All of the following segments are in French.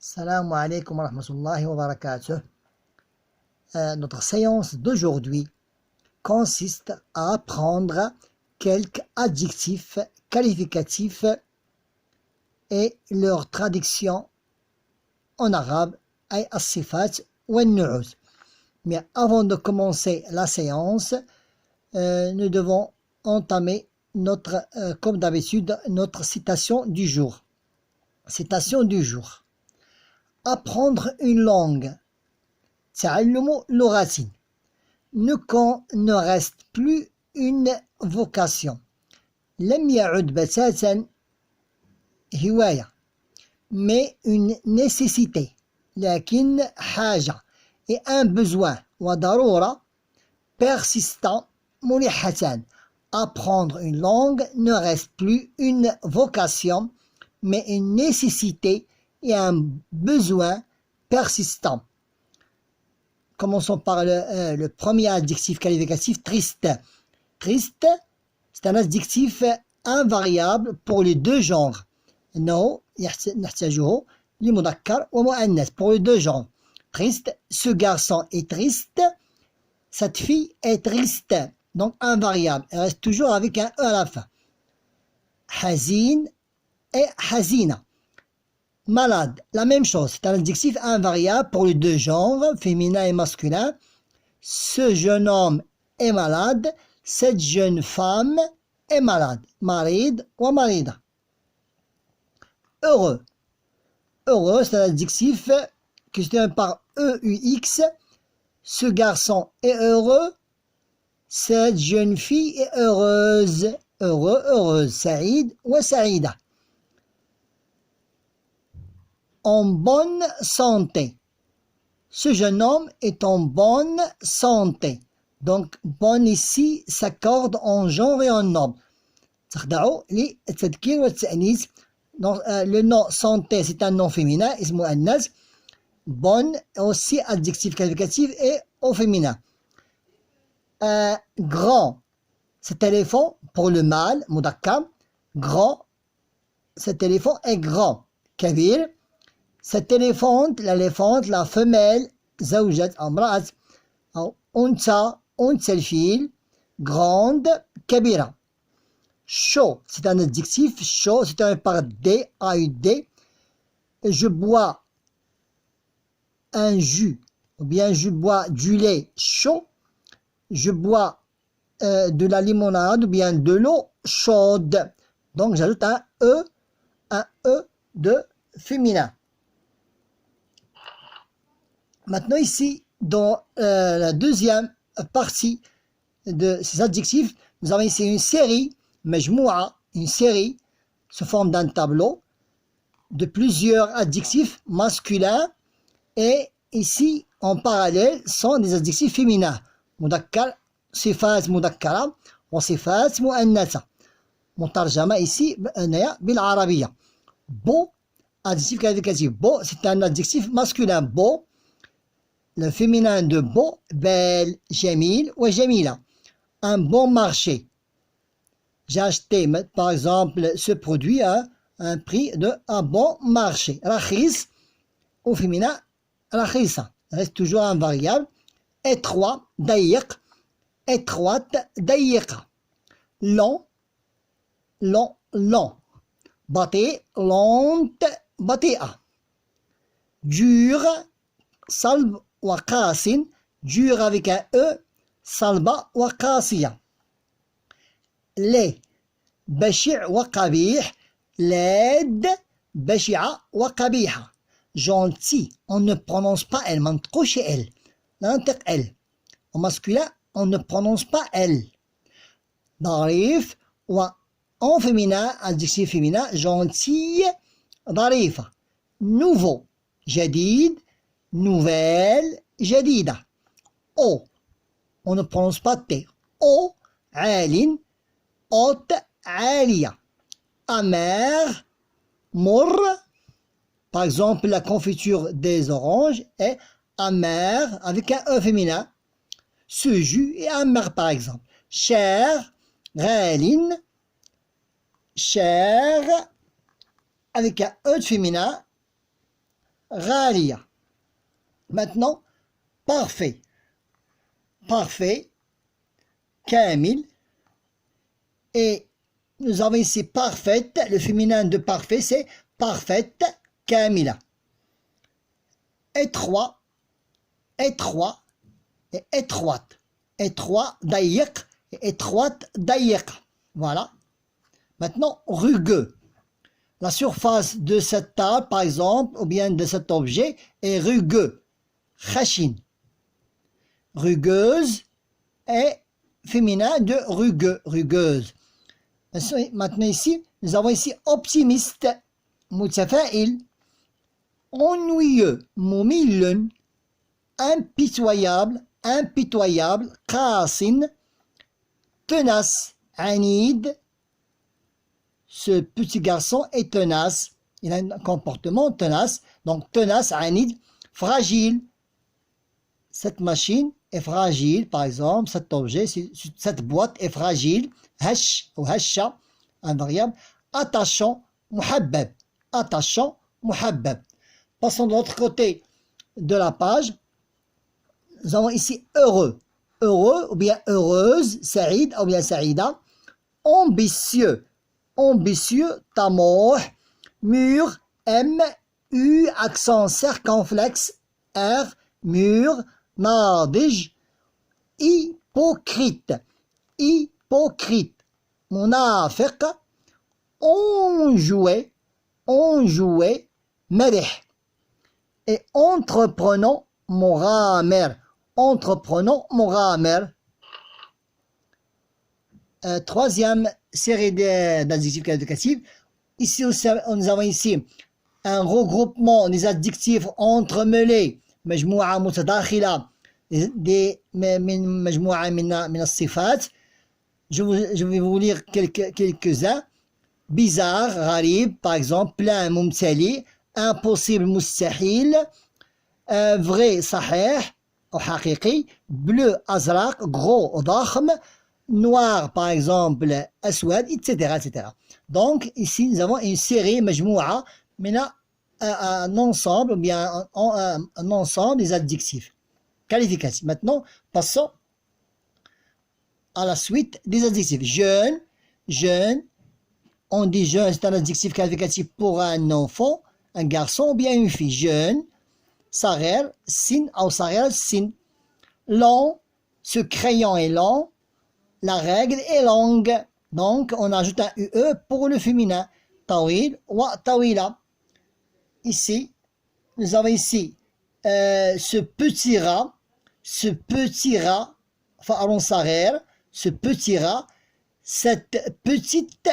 Salam alaikum wa rahmatullahi wa barakatuh. Notre séance d'aujourd'hui consiste à apprendre quelques adjectifs qualificatifs et leur traduction en arabe, ay as-sifat wa an-nu'ut. Mais avant de commencer la séance, nous devons entamer comme d'habitude, notre citation du jour. Citation du jour. Apprendre une langue. تعلم لغة. Quand ne reste plus une vocation. لم يعد بتاتا هواية. Mais une nécessité. لكن حاجة. Et un besoin. وضرورة persistant ملحة. Apprendre une langue ne reste plus une vocation, mais une nécessité et un besoin persistant. Commençons par le premier adjectif qualificatif, triste. Triste, c'est un adjectif invariable pour les deux genres. No, نحتاجه لمذكر ومؤنث pour les deux genres. Triste, ce garçon est triste, cette fille est triste. Donc invariable, elle reste toujours avec un E à la fin. Hazin et hazina. Malade, la même chose, c'est un adjectif invariable pour les deux genres, féminin et masculin. Ce jeune homme est malade, cette jeune femme est malade. Marid ou marida. Heureux. Heureux, c'est un adjectif qui se termine par EUX. Ce garçon est heureux, cette jeune fille est heureuse. Heureux, heureuse. Saïd ou saïda. En bonne santé. Ce jeune homme est en bonne santé. Donc, bonne ici s'accorde en genre et en nombre. Donc, le nom santé, c'est un nom féminin, ismu annas. Bonne, aussi adjectif qualificatif et au féminin. Grand, cet éléphant pour le mâle, mudakkar. Grand, cet éléphant est grand. Kabir, cette éléphante, la femelle, zawjat, amra'at, unsa, الفيل, grande, kabira. Chaud, c'est un adjectif, chaud, c'est un par D, A-U-D. Je bois un jus, ou bien je bois du lait chaud. Je bois de la limonade, ou bien de l'eau chaude. Donc j'ajoute un E de féminin. Maintenant ici, dans la deuxième partie de ces adjectifs, nous avons ici une série, majmoua, une série, sous forme d'un tableau, de plusieurs adjectifs masculins, et ici, en parallèle, sont des adjectifs féminins. Mudakkar, sifat mudakkara, wa sifat muannatha. Mutarjama ici, bil arabiya. Beau, adjectif qualificatif. Beau, c'est un adjectif masculin. Beau. Le féminin de beau, belle, jamil ou jamila. Un bon marché. J'ai acheté, par exemple, ce produit à un prix de un bon marché. Rakhis, au féminin, rakhisa. Reste toujours un variable. Étroit, daïq. Étroite, daïqa. Long, long, long. Bati, lente, batia. Dur, salb, وقاس, dur avec un E, salba وقاسية. لي, بشع وقبيح, laide, بشعة وقبيحة. Gentil, on ne prononce pas elle, منطقوش elle. ننطق elle. Au masculin, on ne prononce pas elle. ظريف, en féminin, adjectif féminin, gentil, ظريفة. Nouveau, جديد, nouvelle, jadida. O, on ne prononce pas T. O, alin, haute, alia. Amer, mor. Par exemple, la confiture des oranges est amer avec un E féminin. Ce jus est amer, par exemple. Cher, ghalin, cher, avec un E féminin. غالية. Maintenant, parfait. Parfait, كامل. Et nous avons ici parfaite, le féminin de parfait, c'est parfaite, كاملة. Étroit, étroit et étroite. Étroit, ضيق, et étroite, ضيق. Voilà. Maintenant, rugueux. La surface de cette table, par exemple, ou bien de cet objet, est rugueux. خشن. Rugueuse et féminin de rugueux, rugueuse. Maintenant ici, nous avons ici optimiste, متفائل. Ennuyeux, ممل. Impitoyable, impitoyable, قاس. Tenace, عنيد. Ce petit garçon est tenace, il a un comportement tenace, donc tenace, عنيد. Fragile, cette machine est fragile, par exemple, cet objet, cette boîte est fragile. هش ou هشة, un variable. Attachant, محبب. Attachant, محبب. Passons de l'autre côté de la page. Nous avons ici heureux. Heureux ou bien heureuse, سعيد ou bien سعيدة. Ambitieux. Ambitieux, طموح. Mûr, M, U, accent circonflexe, R, mûr. ناضج. Hypocrite. Hypocrite. منافق. Enjoué. Enjoué. مرح. Et entreprenant, مغامر. Entreprenant, مغامر. Troisième série d'adjectifs qualificatifs. Ici, nous avons ici un regroupement des adjectifs entremêlés. مجموعة متداخلة من مجموعة من الصفات. Je vais vous lire quelques-uns. Bizarre, غريب, par exemple. Plein, ممتلئ. Impossible, مستحيل. Vrai, صحيح أو حقيقي. Bleu, أزرق. Gros, ضخم. Noir, par exemple, أسود, etc., etc. Donc, ici, nous avons une série, مجموعة من un ensemble, ou bien un ensemble des adjectifs qualificatifs. Maintenant, passons à la suite des adjectifs. Jeune, jeune. On dit jeune, c'est un adjectif qualificatif pour un enfant, un garçon ou bien une fille. Jeune. صغير, sin ou صغير, sin. Long, ce crayon est long. La règle est longue. Donc, on ajoute un UE pour le féminin. طويل ou طويلة. Ici, nous avons ici ce petit rat, فأر صغير, ce petit rat, cette petite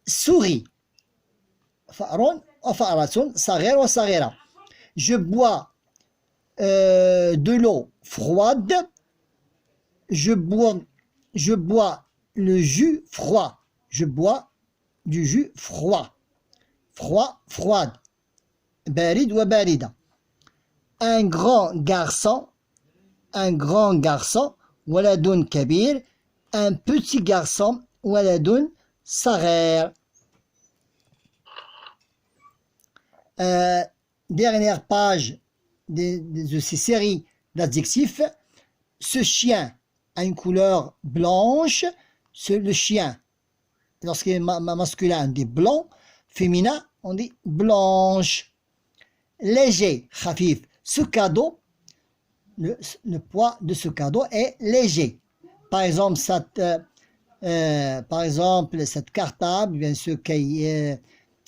souris. فأر وفأرة صغير وصغيرة. Je bois de l'eau froide. Je bois le jus froid. Je bois du jus froid. Froid, froide. بارد وباردة. Un grand garçon. Un grand garçon. ولد كبير. Un petit garçon. ولد صغير. Dernière page de ces séries d'adjectifs. Ce chien a une couleur blanche. Le chien, lorsqu'il est masculin, on dit blanc. Féminin, on dit blanche. Léger, khafif. Ce cadeau, le poids de ce cadeau est léger. Par exemple, cette cartable, bien ce cahier,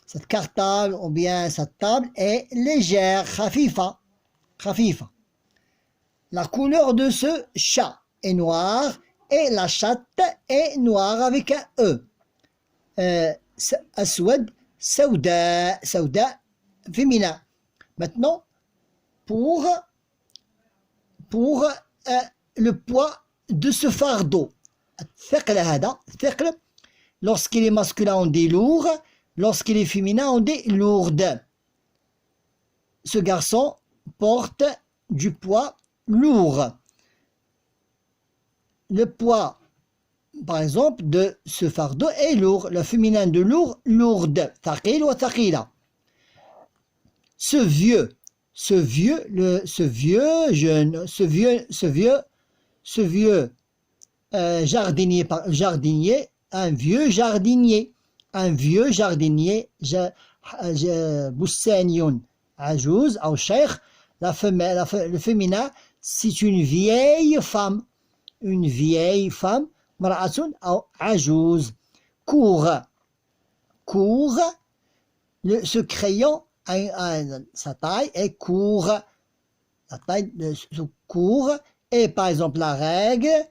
cette cartable ou bien cette table est légère, khafifa. Khafifa. La couleur de ce chat est noire et la chatte est noire avec un E. Aswad, sauda, sauda, féminin. Maintenant, pour le poids de ce fardeau. Lorsqu'il est masculin, on dit lourd. Lorsqu'il est féminin, on dit lourde. Ce garçon porte du poids lourd. Le poids, par exemple, de ce fardeau est lourd. Le féminin de lourd, lourde. Thaqil ou thaqila. Ce vieux ce vieux jeune, ce vieux jardinier, un vieux jardinier, بستاني عجوز أو شيخ, le féminin, c'est une vieille femme, مرأة أو عجوز. Court, ce crayon, sa taille est court, la taille court, et par exemple la règle,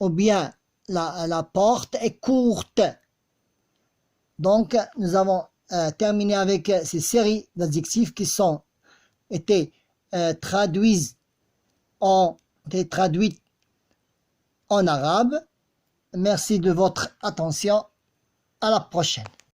ou bien la porte est courte. Donc, nous avons terminé avec ces séries d'adjectifs qui ont été traduites en arabe. Merci de votre attention. À la prochaine.